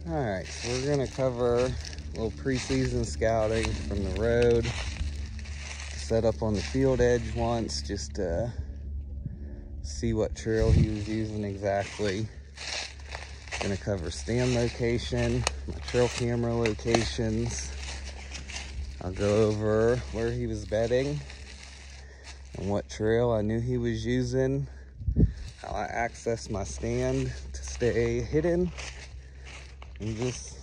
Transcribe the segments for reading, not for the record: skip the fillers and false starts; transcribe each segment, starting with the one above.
All right, so we're gonna cover a little preseason scouting from the road. Set up on the field edge once, just to see what trail he was using exactly. Gonna cover stand location, my trail camera locations. I'll go over where he was bedding and what trail I knew he was using, how I access my stand to stay hidden, and just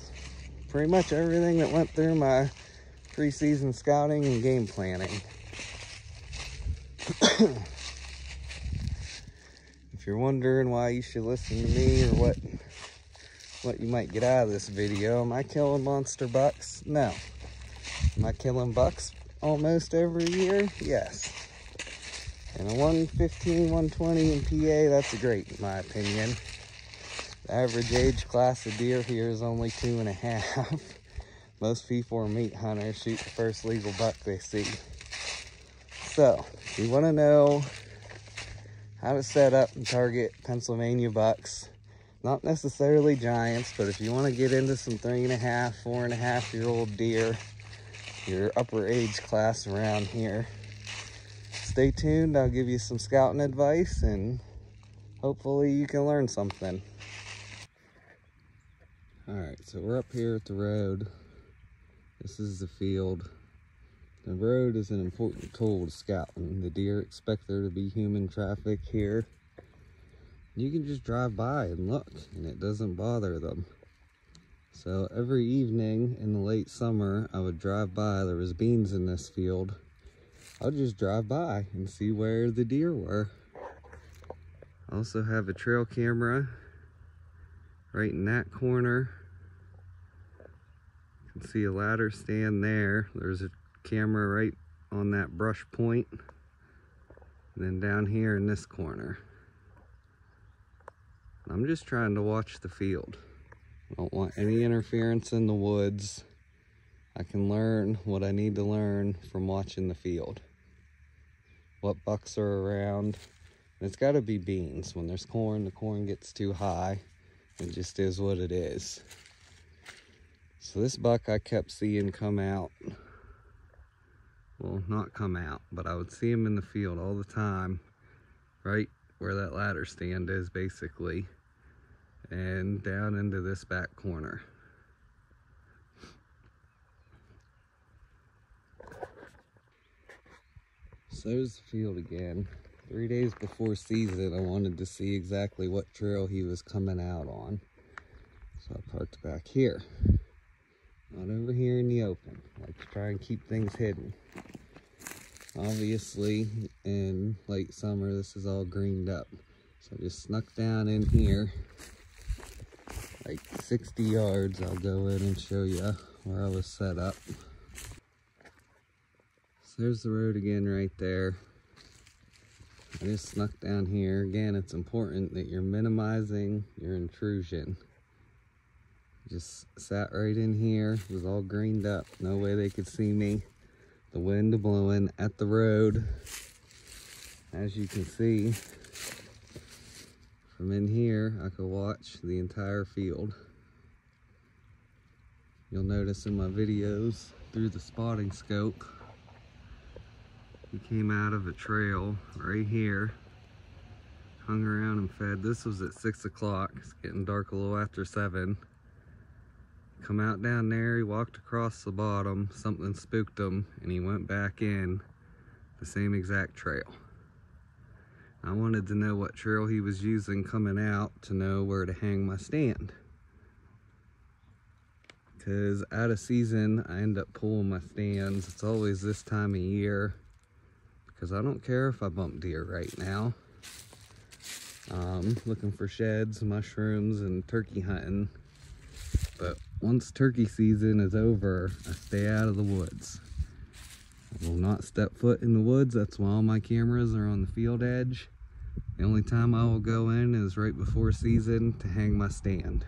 pretty much everything that went through my preseason scouting and game planning. If you're wondering why you should listen to me or what you might get out of this video, am I killing monster bucks? No. Am I killing bucks almost every year? Yes. And a 115, 120 in PA, that's great in my opinion. The average age class of deer here is only 2.5. Most people are meat hunters, shoot the first legal buck they see. So, if you want to know how to set up and target Pennsylvania bucks, not necessarily giants, but if you want to get into some 3.5, 4.5-year-old deer, your upper age class around here, stay tuned. I'll give you some scouting advice and hopefully you can learn something. All right, so we're up here at the road. This is the field. The road is an important tool to scouting. The deer expect there to be human traffic here. You can just drive by and look, and it doesn't bother them. So every evening in the late summer, I would drive by. There was beans in this field. I'll just drive by and see where the deer were. I also have a trail camera right in that corner. You can see a ladder stand there. There's a camera right on that brush point. And then down here in this corner. I'm just trying to watch the field. I don't want any interference in the woods. I can learn what I need to learn from watching the field. What bucks are around. And it's gotta be beans. When there's corn, the corn gets too high. It just is what it is. So this buck I kept seeing come out. Well, not come out, but I would see him in the field all the time. Right where that ladder stand is, basically. And down into this back corner. So there's the field again. 3 days before season, I wanted to see exactly what trail he was coming out on. So I parked back here. Not over here in the open. I like to try and keep things hidden. Obviously, in late summer, this is all greened up. So I just snuck down in here. Like 60 yards, I'll go in and show you where I was set up. So there's the road again right there. I just snuck down here. Again, it's important that you're minimizing your intrusion. Just sat right in here. It was all greened up. No way they could see me. The wind blowing at the road. As you can see, from in here, I could watch the entire field. You'll notice in my videos through the spotting scope, he came out of a trail right here, hung around and fed. This was at 6 o'clock. It's getting dark a little after 7. Come out down there, he walked across the bottom, something spooked him, and he went back in the same exact trail. I wanted to know what trail he was using coming out to know where to hang my stand. Because out of season, I end up pulling my stands. It's always this time of year. Because I don't care if I bump deer right now. Looking for sheds, mushrooms, and turkey hunting. But once turkey season is over, I stay out of the woods. I will not step foot in the woods. That's why all my cameras are on the field edge. The only time I will go in is right before season to hang my stand.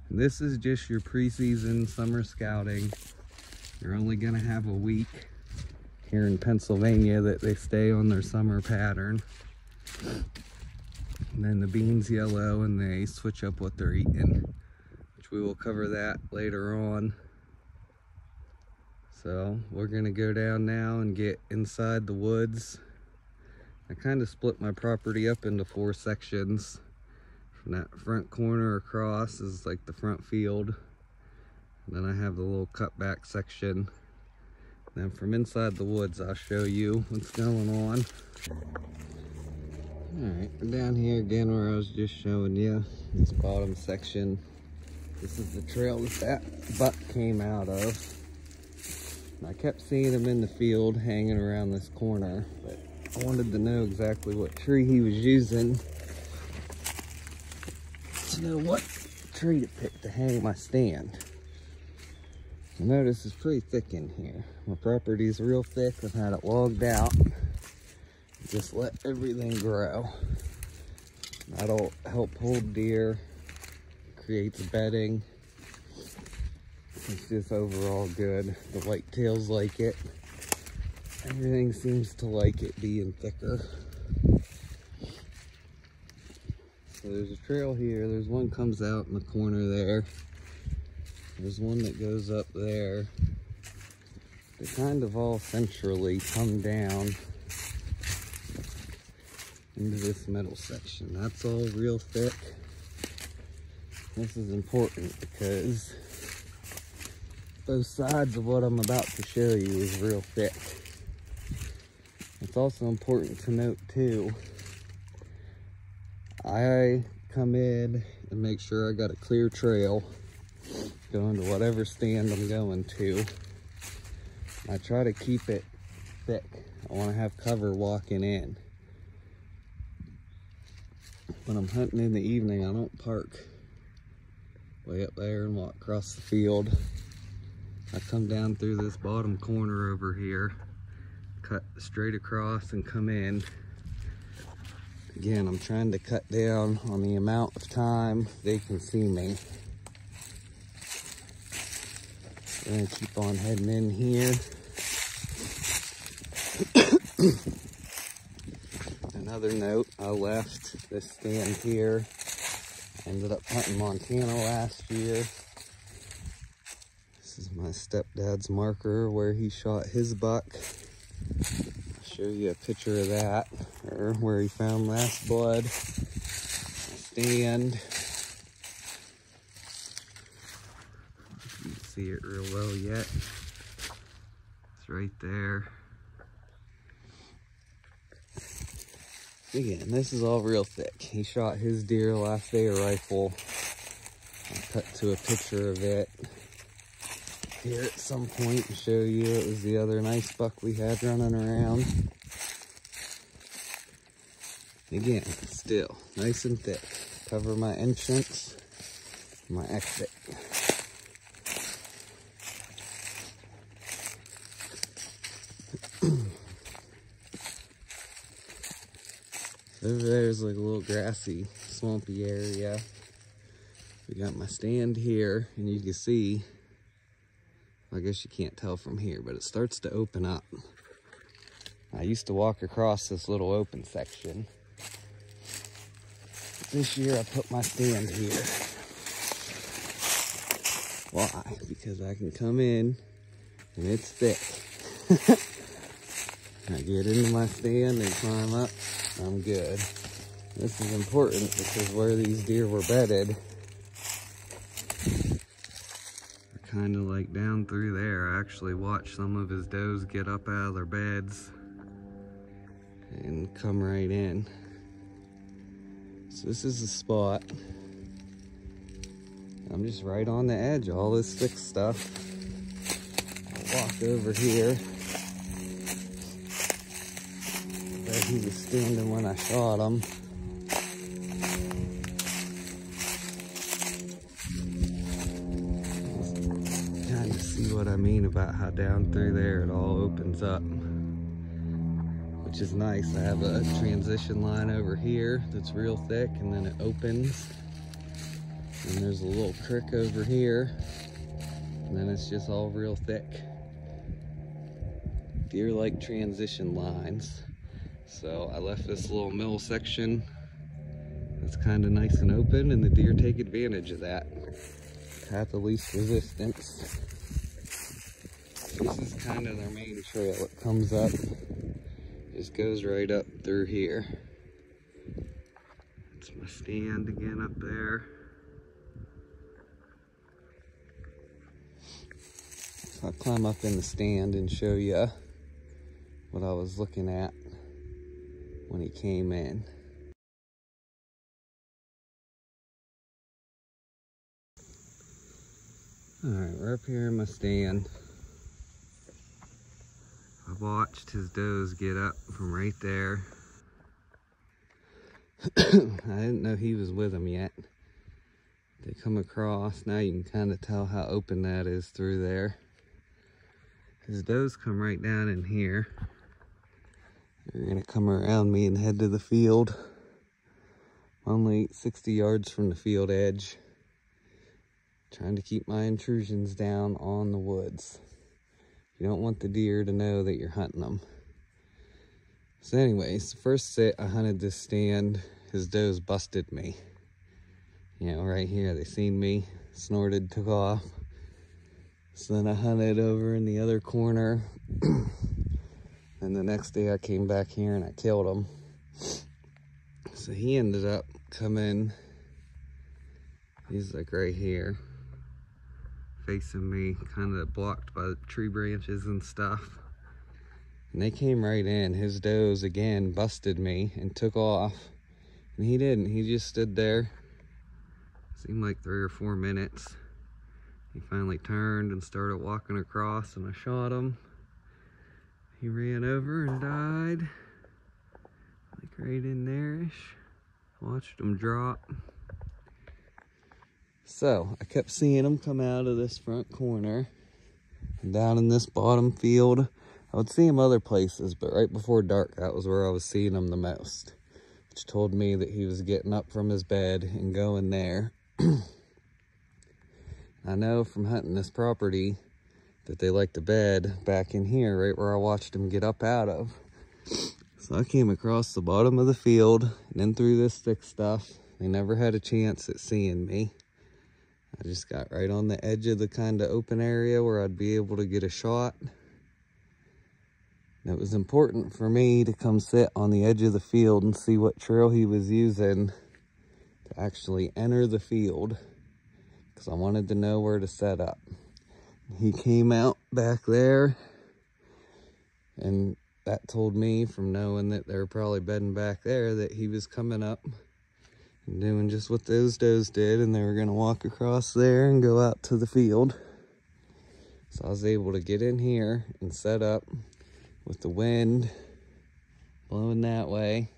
And this is just your preseason summer scouting. You're only gonna have a week here in Pennsylvania that they stay on their summer pattern. And then the beans yellow and they switch up what they're eating. which we will cover that later on. So we're gonna go down now and get inside the woods. I kind of split my property up into 4 sections. From that front corner across is like the front field. And then I have the little cutback section. Then from inside the woods, I'll show you what's going on. All right, we're down here again where I was just showing you this bottom section. This is the trail that buck came out of. I kept seeing him in the field hanging around this corner, but I wanted to know exactly what tree he was using to know what tree to pick to hang my stand. I notice it's pretty thick in here. My property's real thick. I've had it logged out. Just let everything grow. That'll help hold deer, creates bedding. It's just overall good. The whitetails like it. Everything seems to like it being thicker. So there's a trail here. There's one comes out in the corner there. There's one that goes up there. They kind of all centrally come down into this middle section. That's all real thick. This is important because both sides of what I'm about to show you is real thick. It's also important to note too, I come in and make sure I got a clear trail going to whatever stand I'm going to. I try to keep it thick. I want to have cover walking in. When I'm hunting in the evening, I don't park way up there and walk across the field. I come down through this bottom corner over here, cut straight across and come in. Again, I'm trying to cut down on the amount of time they can see me. I'm gonna keep on heading in here. Another note, I left this stand here. Ended up hunting Montana last year. This is my stepdad's marker where he shot his buck. I'll show you a picture of that, or where he found last blood. Stand. You can see it real well yet. It's right there. Again, this is all real thick. He shot his deer last day of rifle. I'll cut to a picture of it here at some point and show you. It was the other nice buck we had running around. Again, still nice and thick. Cover my entrance, my exit. Over there's like a little grassy, swampy area. We got my stand here, and you can see, I guess you can't tell from here, but it starts to open up. I used to walk across this little open section. This year I put my stand here. Why? Because I can come in, and it's thick. I get into my stand and climb up. I'm good. This is important because where these deer were bedded, they're kind of like down through there. I actually watched some of his does get up out of their beds and come right in. So this is the spot. I'm just right on the edge of all this thick stuff. I'll walk over here. Where he was standing when I shot him. Kind of see what I mean about how down through there it all opens up, which is nice. I have a transition line over here that's real thick, and then it opens, and there's a little creek over here, and then it's just all real thick. Deer like transition lines. So I left this little middle section that's kind of nice and open, and the deer take advantage of that. path of least resistance. This is kind of their main trail. It comes up, just goes right up through here. That's my stand again up there. So I'll climb up in the stand and show you what I was looking at when he came in. Alright, we're up here in my stand. I watched his does get up from right there. I didn't know he was with them yet. They come across. Now you can kind of tell how open that is through there. His does come right down in here. They're gonna come around me and head to the field. I'm only 60 yards from the field edge. Trying to keep my intrusions down on the woods. You don't want the deer to know that you're hunting them. So anyways, the first sit I hunted this stand, his does busted me. You know, right here, they seen me, snorted, took off. So then I hunted over in the other corner. And the next day I came back here and I killed him. So he ended up coming, he's like right here, facing me, kind of blocked by the tree branches and stuff. And they came right in. His does again busted me and took off. And he didn't, he just stood there. Seemed like 3 or 4 minutes. He finally turned and started walking across, and I shot him. He ran over and died, like right in there-ish. Watched him drop. So I kept seeing him come out of this front corner and down in this bottom field. I would see him other places, but right before dark, that was where I was seeing him the most, which told me that he was getting up from his bed and going there. I know from hunting this property that they like to bed back in here, right where I watched him get up out of. So I came across the bottom of the field and then through this thick stuff. They never had a chance at seeing me. I just got right on the edge of the kind of open area where I'd be able to get a shot. And it was important for me to come sit on the edge of the field and see what trail he was using to actually enter the field, because I wanted to know where to set up. He came out back there, and that told me, from knowing that they were probably bedding back there, that he was coming up and doing just what those does did, and they were going to walk across there and go out to the field. So I was able to get in here and set up with the wind blowing that way.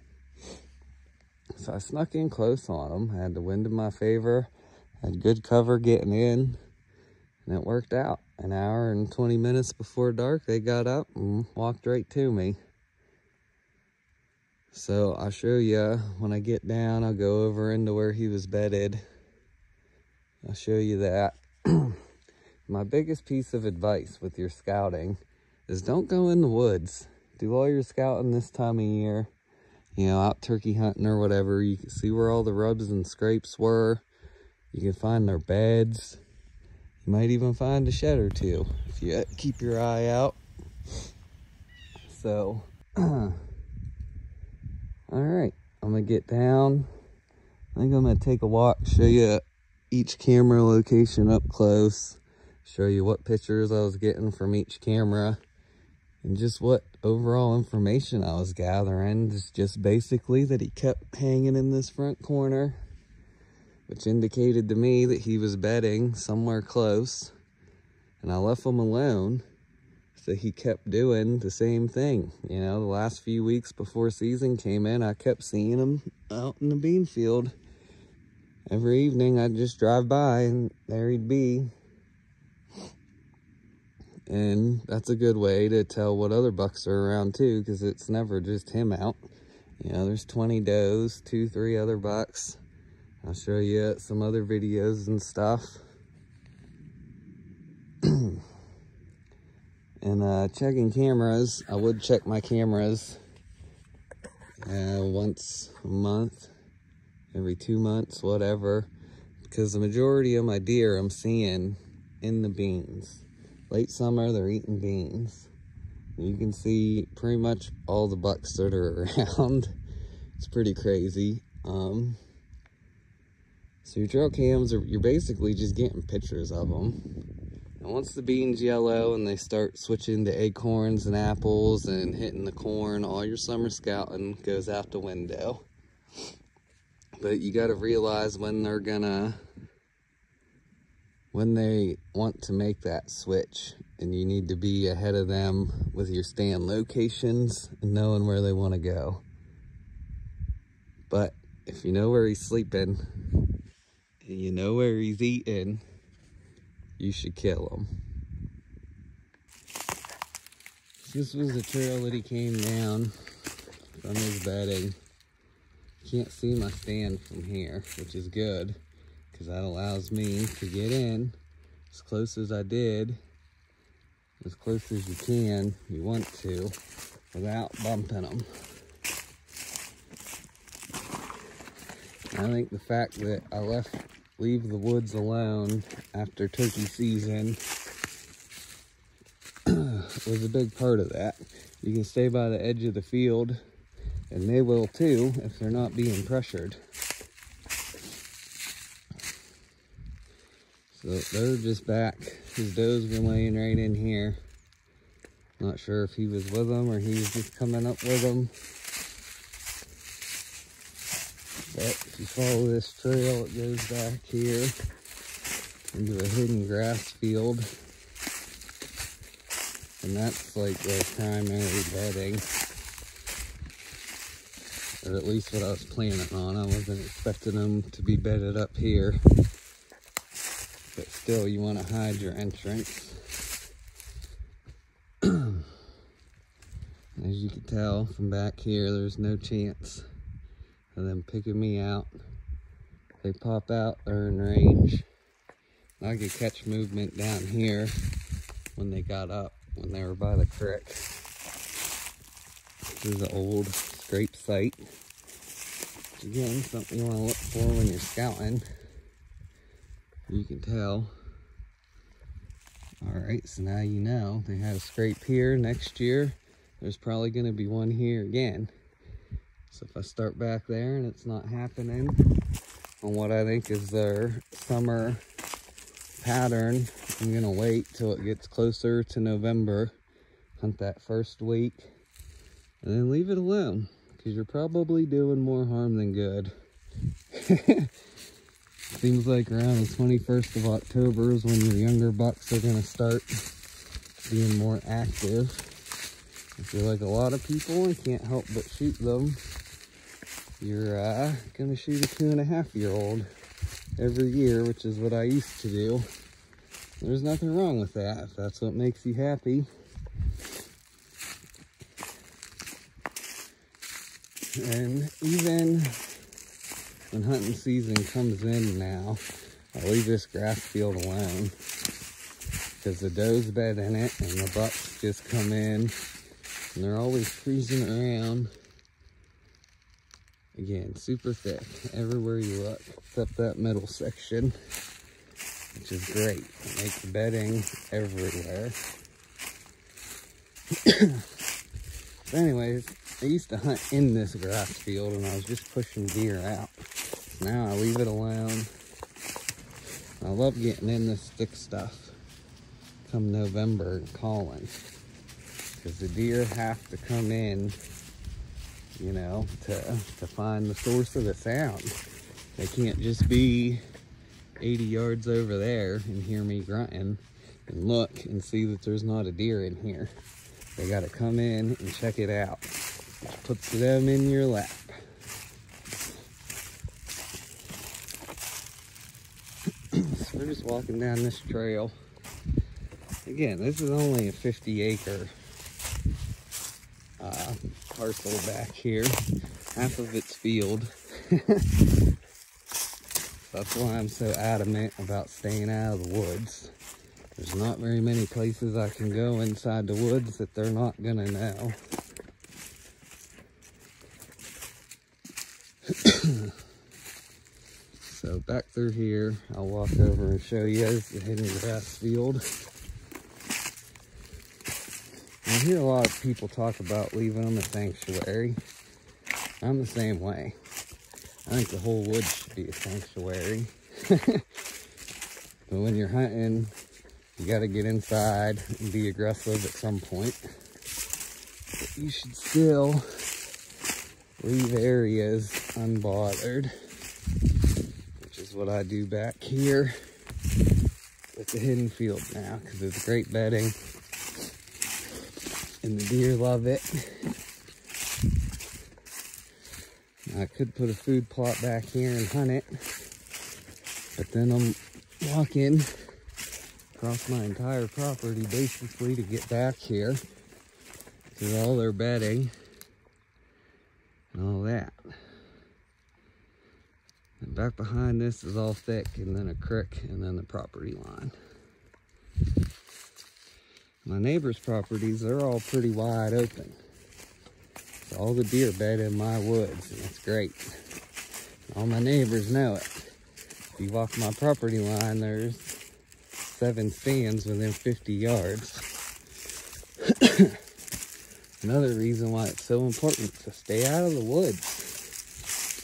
So I snuck in close on them. I had the wind in my favor, had good cover getting in, and it worked out. An hour and 20 minutes before dark, they got up and walked right to me. So I'll show you when I get down. I'll go over into where he was bedded. I'll show you that. My biggest piece of advice with your scouting is don't go in the woods. Do all your scouting this time of year. You know, out turkey hunting or whatever. You can see where all the rubs and scrapes were. You can find their beds. You might even find a shed or two if you keep your eye out. So, all right, I'm gonna get down. I think I'm gonna take a walk, show you each camera location up close, show you what pictures I was getting from each camera, and just what overall information I was gathering. It's just basically that he kept hanging in this front corner, which indicated to me that he was bedding somewhere close, and I left him alone. So he kept doing the same thing. You know, the last few weeks before season came in, I kept seeing him out in the bean field. Every evening I'd just drive by and there he'd be. And that's a good way to tell what other bucks are around too, because it's never just him out. You know, there's 20 does, 2-3 other bucks. I'll show you some other videos and stuff. And checking cameras, I would check my cameras once a month, every 2 months, whatever. because the majority of my deer I'm seeing in the beans. Late summer, they're eating beans. You can see pretty much all the bucks that are around. It's pretty crazy. So your trail cams, you're basically just getting pictures of them. And once the beans yellow and they start switching to acorns and apples and hitting the corn, all your summer scouting goes out the window. But you got to realize when they want to make that switch, and you need to be ahead of them with your stand locations and knowing where they want to go. But if you know where he's sleeping and you know where he's eating, you should kill him. This was the trail that he came down from his bedding. Can't see my stand from here, which is good, because that allows me to get in as close as I did, as close as you can, you want to, without bumping them. I think the fact that I leave the woods alone after turkey season was a big part of that. You can stay by the edge of the field, and they will too if they're not being pressured. So they're just back. His does were laying right in here. Not sure if he was with them or he was just coming up with them. But if you follow this trail, it goes back here into a hidden grass field. And that's like their primary bedding. Or at least what I was planning on. I wasn't expecting them to be bedded up here. But still, you want to hide your entrance. As you can tell from back here, there's no chance of them picking me out. If they pop out, they're in range. I could catch movement down here when they got up, when they were by the creek. This is an old scrape site. Again, something you want to look for when you're scouting. You can tell. Alright, so now you know. They had a scrape here. Next year, there's probably going to be one here again. So if I start back there and it's not happening on what I think is their summer pattern, I'm going to wait till it gets closer to November, hunt that first week, and then leave it alone, because you're probably doing more harm than good. Seems like around the 21st of October is when your younger bucks are going to start being more active. If you're like a lot of people and can't help but shoot them, you're going to shoot a 2.5-year-old every year, which is what I used to do. There's nothing wrong with that if that's what makes you happy. And even when hunting season comes in now, I leave this grass field alone, because the does bed in it and the bucks just come in and they're always freezing around. Again, super thick everywhere you look, except that middle section, which is great. It makes bedding everywhere. So anyways, I used to hunt in this grass field and I was just pushing deer out. Now I leave it alone. I love getting in this thick stuff come November and calling, because the deer have to come in, you know, to find the source of the sound. They can't just be 80 yards over there and hear me grunting and look and see that there's not a deer in here. They got to come in and check it out, which puts them in your lap. So we're just walking down this trail. Again, this is only a 50-acre parcel back here. Half of it's field. That's why I'm so adamant about staying out of the woods. There's not very many places I can go inside the woods that they're not gonna know. So back through here, I'll walk over and show you is the hidden grass field. I hear a lot of people talk about leaving them a sanctuary. I'm the same way. I think the whole woods should be a sanctuary. But when you're hunting, you got to get inside and be aggressive at some point. But you should still leave areas unbothered, which is what I do back here with the hidden field now, because it's great bedding and the deer love it. I could put a food plot back here and hunt it, but then I'm walking across my entire property basically to get back here through all their bedding and all that. And back behind this is all thick, and then a creek, and then the property line. My neighbors' properties, they're all pretty wide open. So all the deer bed in my woods, and it's great. All my neighbors know it. If you walk my property line, there's 7 stands within 50 yards. Another reason why it's so important to stay out of the woods.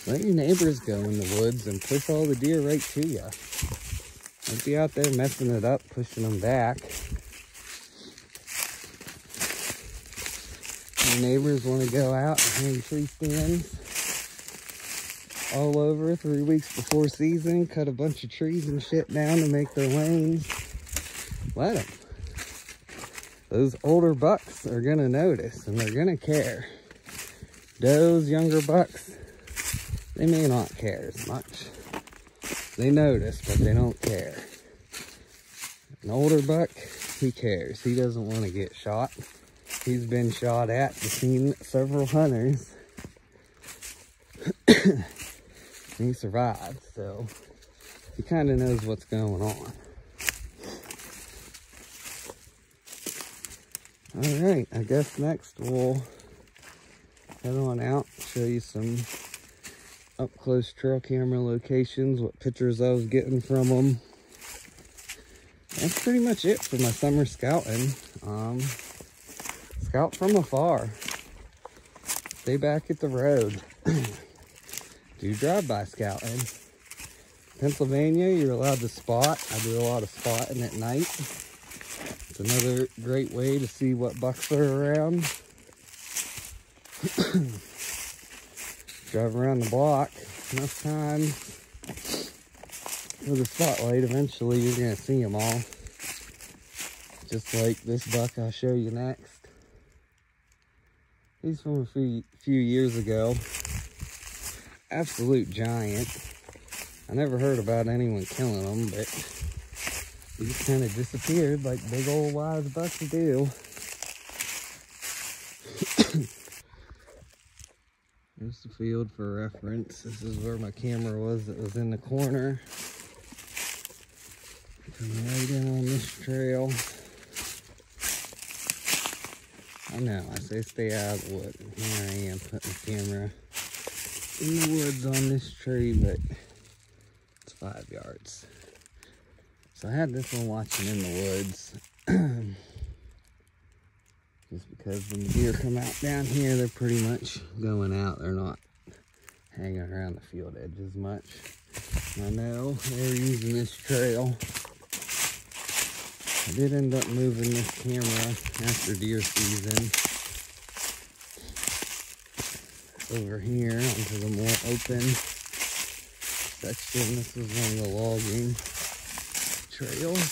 Let your neighbors go in the woods and push all the deer right to you. Don't be out there messing it up, pushing them back. Your neighbors want to go out and hang tree stands all over 3 weeks before season, cut a bunch of trees and shit down to make their lanes. Let them. Those older bucks are gonna notice and they're gonna care. Those younger bucks, they may not care as much. They notice, but they don't care. An older buck, he cares. He doesn't want to get shot. He's been shot at. He's seen several hunters. He survived, so he kind of knows what's going on. All right, I guess next we'll head on out, show you some up-close trail camera locations, what pictures I was getting from them. That's pretty much it for my summer scouting. Scout from afar. Stay back at the road. Do drive-by scouting. Pennsylvania, you're allowed to spot. I do a lot of spotting at night. It's another great way to see what bucks are around. Drive around the block enough times with a spotlight, eventually you're going to see them all. Just like this buck I'll show you next. He's from a few years ago. Absolute giant. I never heard about anyone killing him, but he just kind of disappeared like big old wise bucks do. Here's the field for reference. This is where my camera was that was in the corner. Coming right in on this trail. I know, I say stay out of the woods. And here I am putting the camera in the woods on this tree, but it's 5 yards. So I had this one watching in the woods. Just because when the deer come out down here, they're pretty much going out. They're not hanging around the field edge as much. I know they're using this trail. I did end up moving this camera after deer season over here onto the more open section. This is one of the logging trails.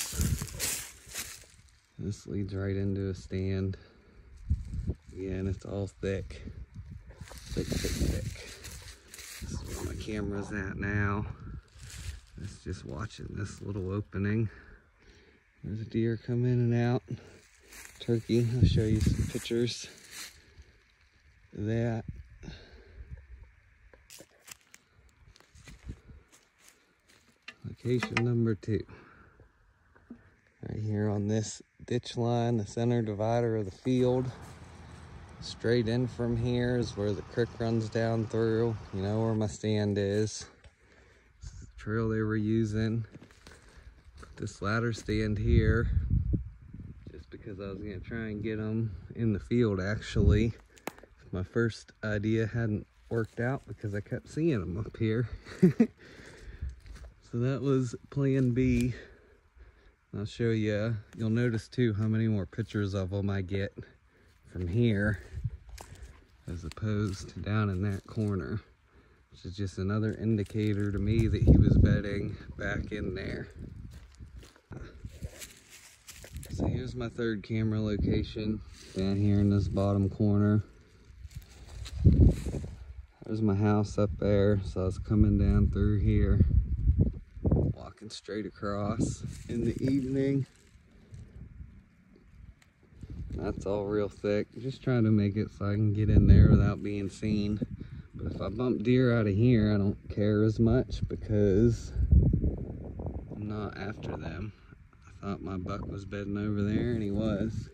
This leads right into a stand. Again, it's all thick. Thick, thick, thick. This is where my camera's at now. It's just watching this little opening. There's a deer come in and out. Turkey, I'll show you some pictures of that. Location number 2. Right here on this ditch line, the center divider of the field. Straight in from here is where the creek runs down through. You know where my stand is. trail they were using. Put this ladder stand here just because I was gonna try and get them in the field actually. My first idea hadn't worked out because I kept seeing them up here. So that was plan B. I'll show you. You'll notice too how many more pictures of them I get from here as opposed to down in that corner, which is just another indicator to me that he was bedding back in there. So here's my third camera location down here in this bottom corner. There's my house up there, so I was coming down through here, walking straight across in the evening. That's all real thick, just trying to make it so I can get in there without being seen. But if I bump deer out of here, I don't care as much because I'm not after them. I thought my buck was bedding over there, and he was.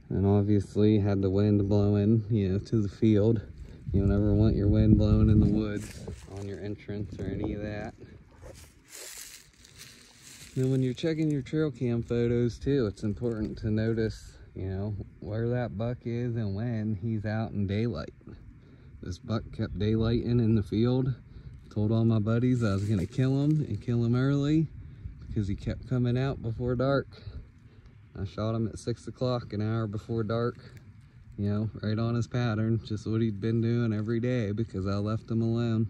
And obviously had the wind blowing, you know, to the field. You don't ever want your wind blowing in the woods on your entrance or any of that. Then when you're checking your trail cam photos too, it's important to notice, you know, where that buck is and when he's out in daylight. This buck kept daylighting in the field. Told all my buddies I was gonna kill him and kill him early because he kept coming out before dark. I shot him at 6 o'clock, an hour before dark. You know, right on his pattern, just what he'd been doing every day because I left him alone.